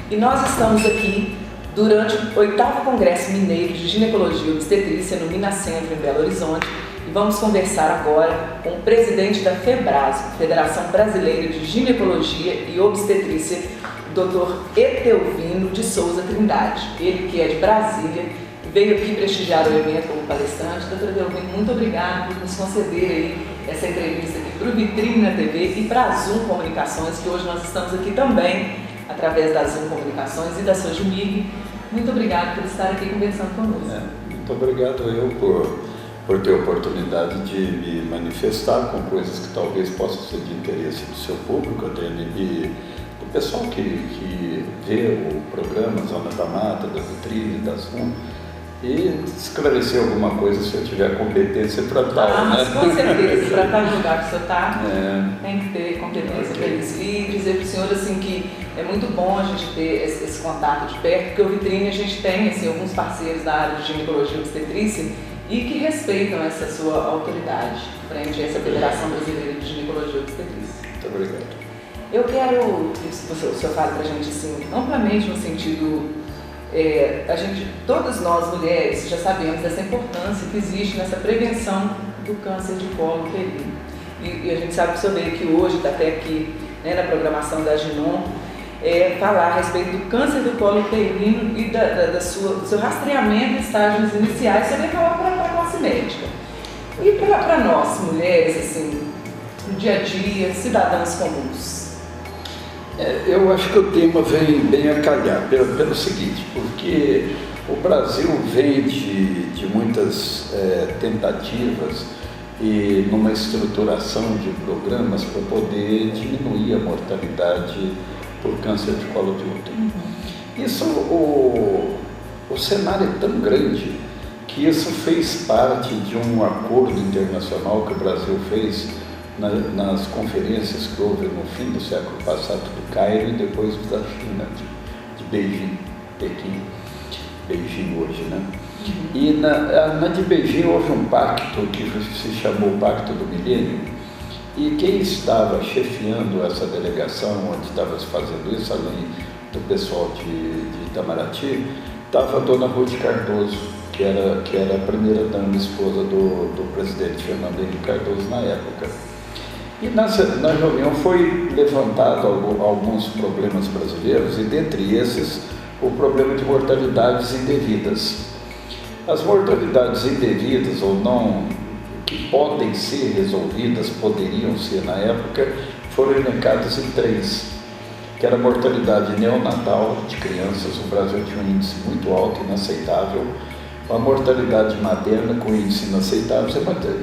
E nós estamos aqui durante o 8º Congresso Mineiro de Ginecologia e Obstetrícia no Minacentro, em Belo Horizonte, e vamos conversar agora com o presidente da FEBRASO, Federação Brasileira de Ginecologia e Obstetrícia, o Dr. Etelvino de Souza Trindade, ele que é de Brasília, veio aqui prestigiar o evento como palestrante. Dr. Etelvino, muito obrigado por nos conceder aí essa entrevista aqui para o Vitrine na TV e para a Zoom Comunicações, que hoje nós estamos aqui também através da Zoom Comunicações e da Sojimig. Muito obrigado por estar aqui conversando conosco. Muito obrigado eu por ter a oportunidade de me manifestar com coisas que talvez possam ser de interesse do seu público, Adriane, e do pessoal que vê o programa Zona da Mata, da Vitrine, da Zoom, e esclarecer alguma coisa se eu tiver competência para tal, mas com certeza, para estar no lugar que o senhor está, tem que ter competência para isso. E dizer para o senhor assim, que é muito bom a gente ter esse contato de perto, porque o Vitrine a gente tem assim, alguns parceiros da área de ginecologia e obstetrícia e que respeitam essa sua autoridade frente a essa Federação Brasileira de Ginecologia e Obstetrícia. Muito obrigado. Eu quero que o senhor fale para a gente assim, amplamente no sentido... todas nós mulheres já sabemos dessa importância que existe nessa prevenção do câncer de colo uterino. E a gente sabe que o senhor veio aqui hoje, está até aqui na programação da Ginon, falar a respeito do câncer do colo uterino e do seu rastreamento em estágios iniciais. Você veio falar para a classe médica. E para nós, mulheres, assim, no dia a dia, cidadãos comuns? Eu acho que o tema vem bem a calhar, pelo seguinte, porque o Brasil vem de muitas tentativas e numa estruturação de programas para poder diminuir a mortalidade por câncer de colo de útero. Isso, o cenário é tão grande que isso fez parte de um acordo internacional que o Brasil fez nas conferências que houve no fim do século passado do Cairo e depois da China, de Beijing, Pequim, Beijing hoje, né? E na de Beijing houve um pacto que se chamou Pacto do Milênio, e quem estava chefiando essa delegação, onde estava se fazendo isso, além do pessoal de Itamaraty, estava a dona Ruth Cardoso, que era a primeira-dama, esposa do presidente Fernando Henrique Cardoso na época. E na reunião foi levantado alguns problemas brasileiros, e dentre esses o problema de mortalidades indevidas. As mortalidades indevidas ou não, que podem ser resolvidas, poderiam ser na época, foram elencadas em 3, que era a mortalidade neonatal de crianças. O Brasil tinha um índice muito alto, inaceitável, a mortalidade materna com índice inaceitável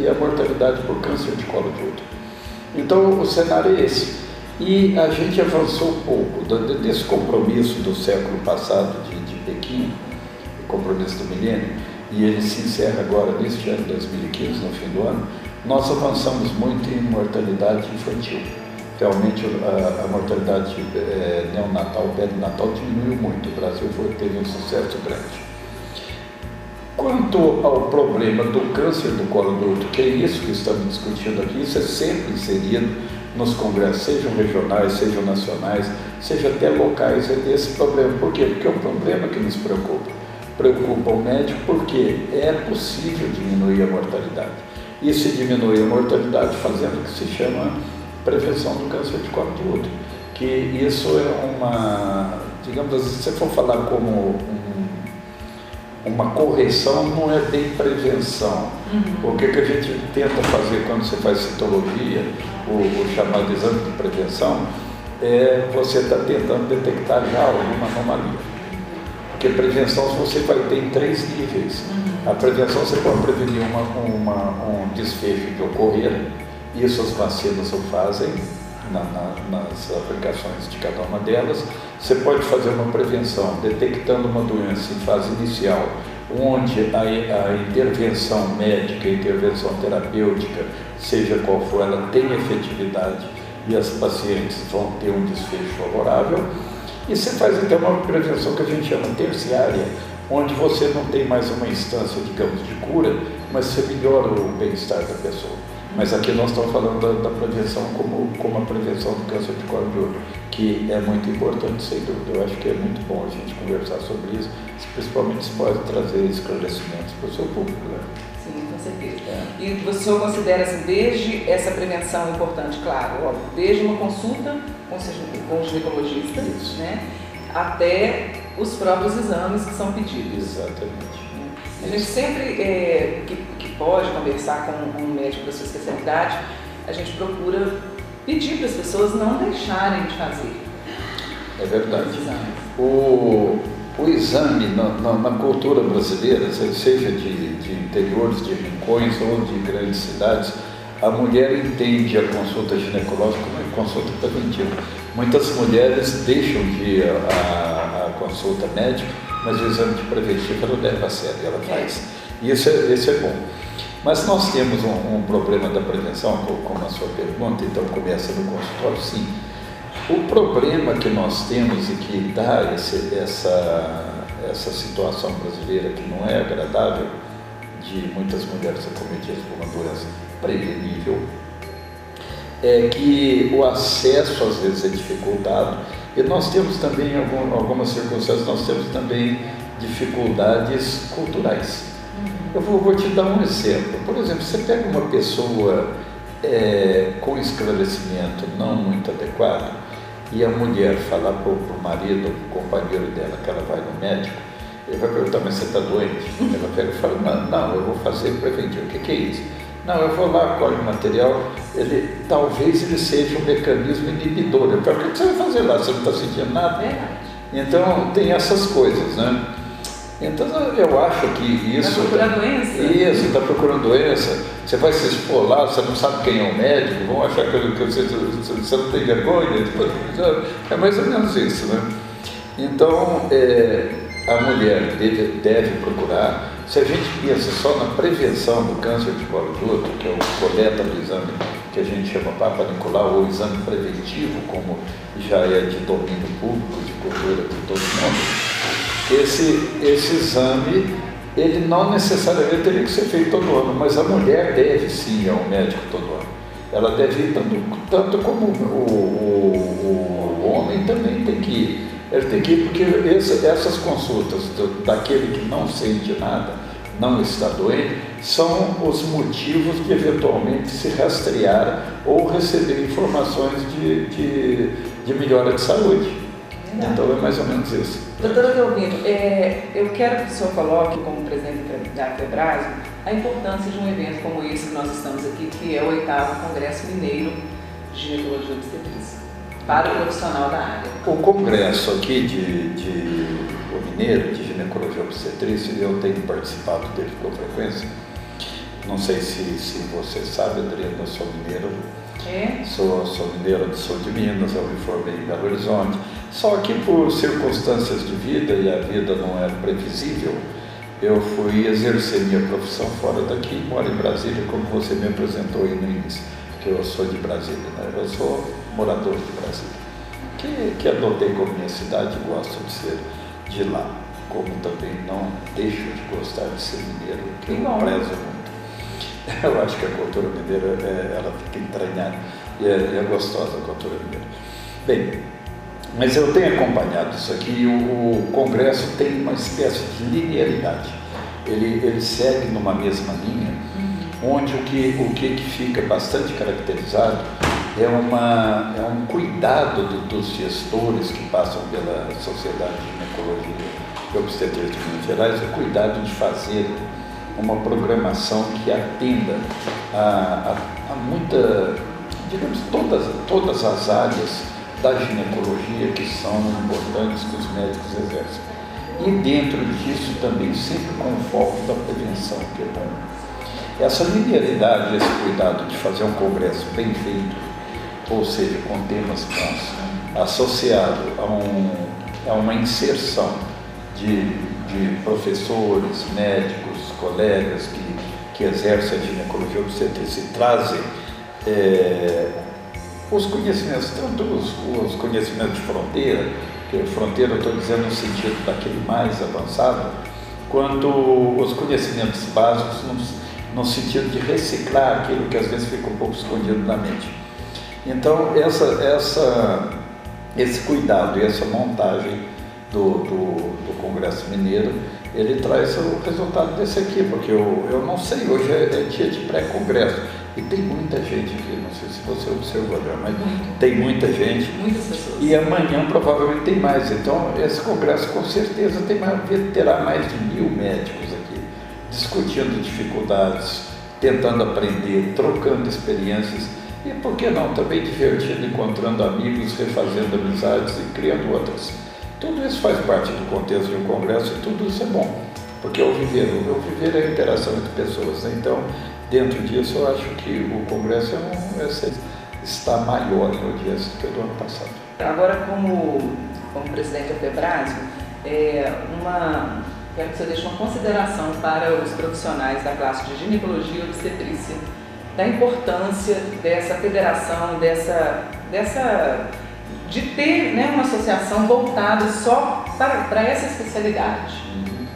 e a mortalidade por câncer de colo de útero. Então, o cenário é esse. E a gente avançou um pouco desse compromisso do século passado de Pequim, o compromisso do milênio, e ele se encerra agora neste ano 2015, no fim do ano. Nós avançamos muito em mortalidade infantil. Realmente, a mortalidade neonatal, perinatal diminuiu muito. O Brasil teve um sucesso grande. Quanto ao problema do câncer do colo do útero, que é isso que estamos discutindo aqui, isso é sempre inserido nos congressos, sejam regionais, sejam nacionais, seja até locais, esse problema. Por quê? Porque é um problema que nos preocupa. Preocupa o médico porque é possível diminuir a mortalidade. E se diminui a mortalidade fazendo o que se chama prevenção do câncer de colo de útero. Que isso é uma, digamos assim, se você for falar como uma correção, não é bem prevenção. O que a gente tenta fazer quando você faz citologia, o chamado exame de prevenção, você está tentando detectar já alguma anomalia. Porque prevenção você vai ter em 3 níveis. A prevenção você pode prevenir um desfecho de ocorrer, isso as vacinas o fazem nas aplicações de cada uma delas. Você pode fazer uma prevenção detectando uma doença em fase inicial, onde a intervenção médica, a intervenção terapêutica, seja qual for, ela tem efetividade e as pacientes vão ter um desfecho favorável. E você faz então uma prevenção que a gente chama terciária, onde você não tem mais uma instância, digamos, de cura, mas você melhora o bem-estar da pessoa. Mas aqui nós estamos falando da prevenção como a prevenção do câncer de colo de útero, que é muito importante, sem dúvida. Eu acho que é muito bom a gente conversar sobre isso, principalmente se pode trazer esclarecimentos para o seu público, né? Sim, com certeza. E o senhor considera, assim, desde essa prevenção importante, claro, óbvio, desde uma consulta com o ginecologista, né, até os próprios exames que são pedidos. Exatamente. A gente sempre que pode conversar com um médico da sua especialidade, a gente procura pedir para as pessoas não deixarem de fazer. É verdade. O exame na cultura brasileira, seja de interiores, de rincões ou de grandes cidades, a mulher entende a consulta ginecológica como consulta preventiva. Muitas mulheres deixam de ir à consulta médica, mas o exame de preventivo ela leva a sério, ela faz. E isso é bom. Mas nós temos um problema da prevenção, como a sua pergunta, então começa no consultório, sim. O problema que nós temos e que dá essa situação brasileira que não é agradável, de muitas mulheres acometidas por uma doença prevenível, é que o acesso às vezes é dificultado e nós temos também, em algumas circunstâncias, nós temos também dificuldades culturais. Eu vou te dar um exemplo. Por exemplo, você pega uma pessoa com esclarecimento não muito adequado e a mulher falar para o marido, o companheiro dela, que ela vai no médico, ele vai perguntar, mas você está doente? Ela pega e fala, não, eu vou fazer preventivo. O que é isso? Não, eu vou lá, colho o material, talvez ele seja um mecanismo inibidor. Eu falo, o que você vai fazer lá? Você não está sentindo nada? Então, tem essas coisas, né? Então, eu acho que isso... Está procurando doença? Isso, está procurando doença. Você vai se expor lá, você não sabe quem é o médico, vão achar que você não tem vergonha. É mais ou menos isso, né? Então, a mulher deve procurar. Se a gente pensa só na prevenção do câncer de colo de útero, que é o coleta do exame que a gente chama Papa Nicolau, ou exame preventivo, como já é de domínio público, de cultura de todo mundo, esse exame, ele não necessariamente teria que ser feito todo ano, mas a mulher deve sim ir ao médico todo ano. Ela deve ir tanto como o homem também tem que ir. Ele tem que ir porque essas consultas daquele que não sente nada, não está doente, são os motivos de eventualmente se rastrear ou receber informações de melhora de saúde. Verdade. Então é mais ou menos isso. Doutora Delvino, eu quero que o senhor coloque como presidente da FEBRASO a importância de um evento como esse que nós estamos aqui, que é o 8º Congresso Mineiro de Ginecologia e Obstetrícia, para o profissional da área. O congresso aqui o Mineiro de Ginecologia e Obstetrícia, eu tenho participado dele com frequência. Não sei se você sabe, Adriana, eu sou mineiro. Sou mineiro do sul de Minas, eu me formei em Belo Horizonte. Só que por circunstâncias de vida, e a vida não era previsível, eu fui exercer minha profissão fora daqui, moro em Brasília, como você me apresentou aí no início, que eu sou de Brasília, né? Eu sou morador de Brasília, que adotei como minha cidade e gosto de ser de lá, como também não deixo de gostar de ser mineiro, que eu prezo muito. Eu acho que a cultura mineira, ela fica entranhada e é gostosa a cultura mineira. Bem, mas eu tenho acompanhado isso aqui e o Congresso tem uma espécie de linearidade. Ele segue numa mesma linha, onde o que fica bastante caracterizado é um cuidado dos gestores que passam pela Sociedade de Ginecologia e Obstetrícia de Minas Gerais, o cuidado de fazer uma programação que atenda a muita, digamos, todas as áreas da ginecologia que são importantes que os médicos exercem. E dentro disso também sempre com o foco da prevenção, que é bom. Essa linearidade, esse cuidado de fazer um congresso bem feito, ou seja, com temas bons, associado a uma inserção de professores, médicos, colegas que exercem a ginecologia obstetrícia e trazem os conhecimentos, tanto os conhecimentos de fronteira, que fronteira eu estou dizendo no sentido daquele mais avançado, quanto os conhecimentos básicos no sentido de reciclar aquilo que às vezes fica um pouco escondido na mente. Então, esse cuidado e essa montagem do Congresso Mineiro, ele traz o resultado desse aqui, porque eu não sei, hoje é dia de pré-congresso, e tem muita gente aqui, não sei se você observou, mas tem muita gente. Muitas pessoas. E amanhã provavelmente tem mais, então esse congresso com certeza terá mais de 1000 médicos aqui, discutindo dificuldades, tentando aprender, trocando experiências, e por que não, também divertindo, encontrando amigos, refazendo amizades e criando outras. Tudo isso faz parte do contexto de um congresso e tudo isso é bom, porque o viver é a interação entre pessoas, né? Então, dentro disso, eu acho que o congresso está maior no dia do que o do ano passado. Agora, como presidente da FEBRASGO, quero que você deixe uma consideração para os profissionais da classe de ginecologia e obstetrícia, da importância dessa federação, de ter, né, uma associação voltada só para essa especialidade,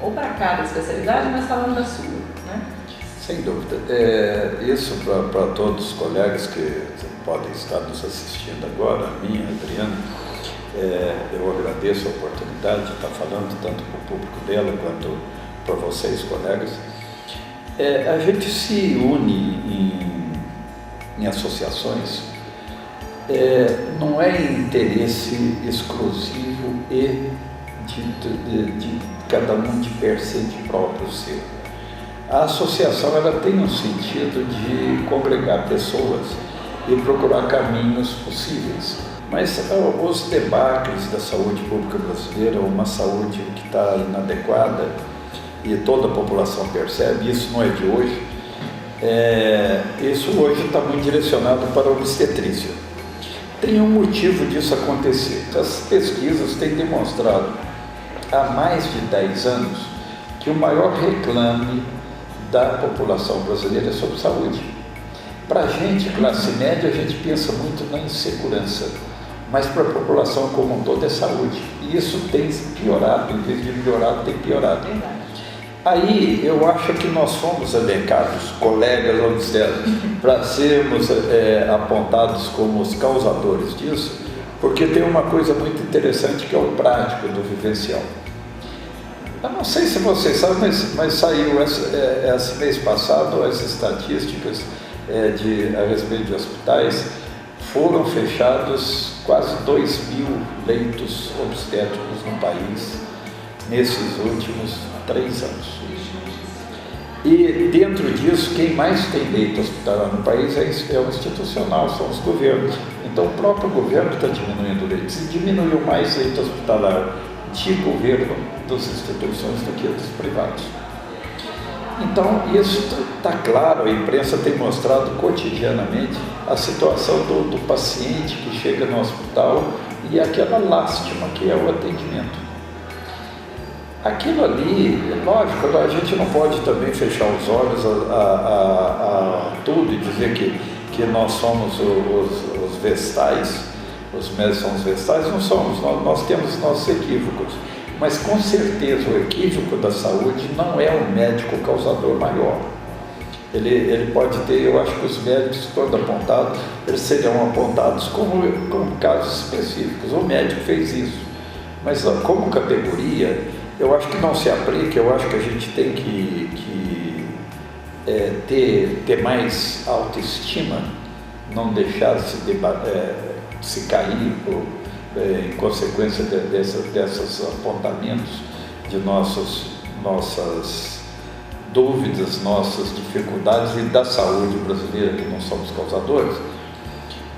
ou para cada especialidade, mas falando da sua, né? Sem dúvida. Isso para todos os colegas que podem estar nos assistindo agora, a mim, a Adriana, eu agradeço a oportunidade de estar falando tanto para o público dela quanto para vocês, colegas. A gente se une em associações, não é interesse exclusivo e de cada um de per se de próprio seu. A associação ela tem um sentido de congregar pessoas e procurar caminhos possíveis. Mas os debacles da saúde pública brasileira, uma saúde que está inadequada e toda a população percebe, isso não é de hoje, isso hoje está muito direcionado para a obstetrícia. Tem um motivo disso acontecer. As pesquisas têm demonstrado há mais de 10 anos que o maior reclame da população brasileira é sobre saúde. Para a gente, classe média, a gente pensa muito na insegurança, mas para a população como um todo é saúde. E isso tem piorado, em vez de melhorado, tem piorado. Aí eu acho que nós fomos elencados, colegas obstetras, para sermos apontados como os causadores disso, porque tem uma coisa muito interessante que é o prático do vivencial. Eu não sei se vocês sabem, mas saiu esse mês passado as estatísticas a respeito de hospitais. Foram fechados quase 2.000 leitos obstétricos no país nesses últimos 3 anos. E dentro disso, quem mais tem leito hospitalar no país é o institucional, são os governos. Então o próprio governo está diminuindo o leito. Se diminuiu mais leito hospitalar de governo das instituições do que dos privados. Então isso está claro, a imprensa tem mostrado cotidianamente a situação do paciente que chega no hospital e aquela lástima que é o atendimento. Aquilo ali, lógico, a gente não pode também fechar os olhos a tudo e dizer que nós somos os vestais, os médicos são os vestais, não somos, nós temos nossos equívocos. Mas com certeza o equívoco da saúde não é o médico causador maior. Ele pode ter, eu acho que os médicos, quando apontados, eles seriam apontados como casos específicos. O médico fez isso, mas como categoria, eu acho que não se aplica. Eu acho que a gente tem que ter mais autoestima, não deixar se cair em consequência desses apontamentos de nossas dúvidas, nossas dificuldades e da saúde brasileira, que não somos causadores,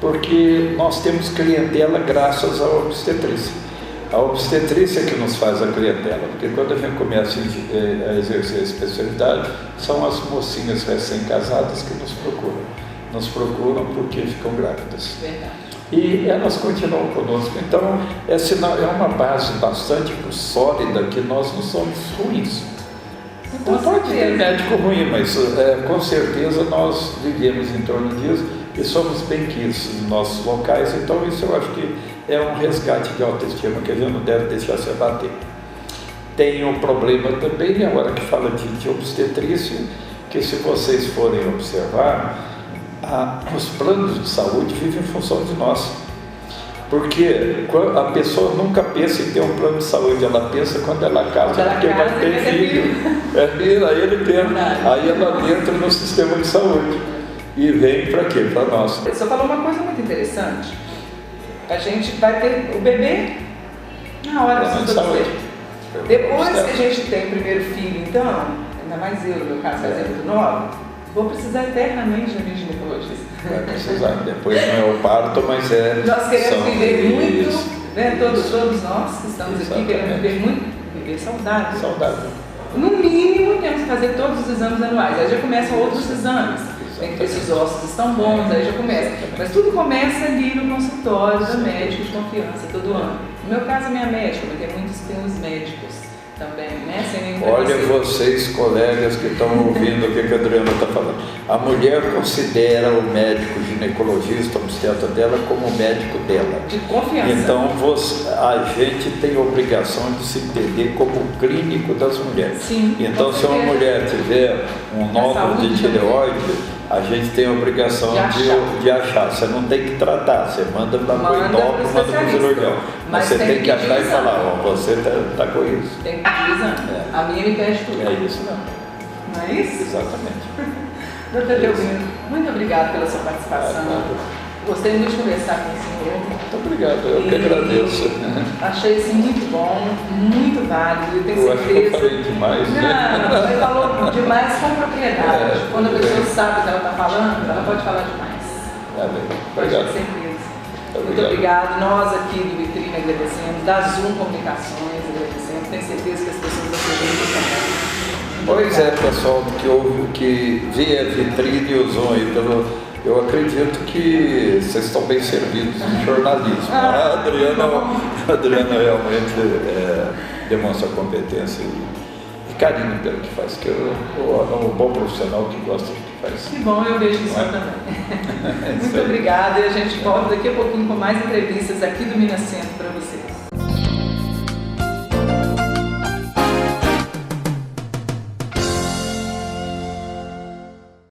porque nós temos clientela graças à obstetrícia. A obstetrícia que nos faz a clientela, porque quando a gente começa a exercer a especialidade, são as mocinhas recém-casadas que nos procuram porque ficam grávidas. Verdade. E elas continuam conosco. Então, essa é uma base bastante sólida que nós não somos ruins. Então, pode ter médico ruim, mas com certeza nós vivemos em torno disso e somos bem-quistos nos nossos locais. Então, isso eu acho que é um resgate de autoestima que a gente não deve deixar se abater. Tem um problema também, agora que fala de obstetrícia, que se vocês forem observar, os planos de saúde vivem em função de nós. Porque a pessoa nunca pensa em ter um plano de saúde, ela pensa quando ela casa, porque vai ter filho. Aí ela entra no sistema de saúde. E vem para quê? Para nós. Você falou uma coisa muito interessante. A gente vai ter o bebê na hora de saúde. Depois que a gente tem o primeiro filho, então, ainda mais eu, no meu caso, fazendo novo, vou precisar eternamente da minha ginecologista. Vai precisar. Depois não é o parto, mas é... Nós queremos viver muito, né? Todos nós que estamos aqui queremos viver muito, viver saudável. Saudável. No mínimo, temos que fazer todos os exames anuais. Aí já começam outros exames. Esses ossos estão bons, aí já começa. Mas tudo começa ali no consultório da médica de confiança, todo ano. No meu caso, a minha médica, porque tem muitos que tem os médicos também, né? Olha vocês, colegas que estão ouvindo o que a Adriana está falando. A mulher considera o médico ginecologista, obstetra dela, como o médico dela. De confiança. Então a gente tem a obrigação de se entender como clínico das mulheres. Sim, então, se uma mulher tiver um nódulo de tireoide, a gente tem a obrigação de achar. Você não tem que tratar, você manda para o endócrino, manda para o cirurgião. Mas você tem que achar e falar, você está com isso. Tem que pedir exame. A minha me pede tudo. É isso mesmo. Não é isso? Exatamente. Doutor Delmiro, muito obrigado pela sua participação. Gostei muito de conversar com o senhor. Muito obrigado, eu que agradeço. Achei isso muito bom, muito válido. Eu tenho certeza. Acho que eu falei demais. Não, você falou demais com propriedade. Quando a pessoa sabe o que ela está falando, ela pode falar demais. Obrigado. Com certeza. Muito obrigado. Nós aqui do Vitrine agradecemos, da Zoom Comunicações agradecemos. Tenho certeza que as pessoas vão ser também. Pois é, pessoal que vê a Vitrine e o Zoom aí eu acredito que vocês estão bem servidos de jornalismo. A Adriana realmente demonstra competência e carinho pelo que faz, que é um bom profissional que gosta do que faz. Que bom, eu vejo isso também. Muito obrigada e a gente volta daqui a pouquinho com mais entrevistas aqui do Minas Centro para você.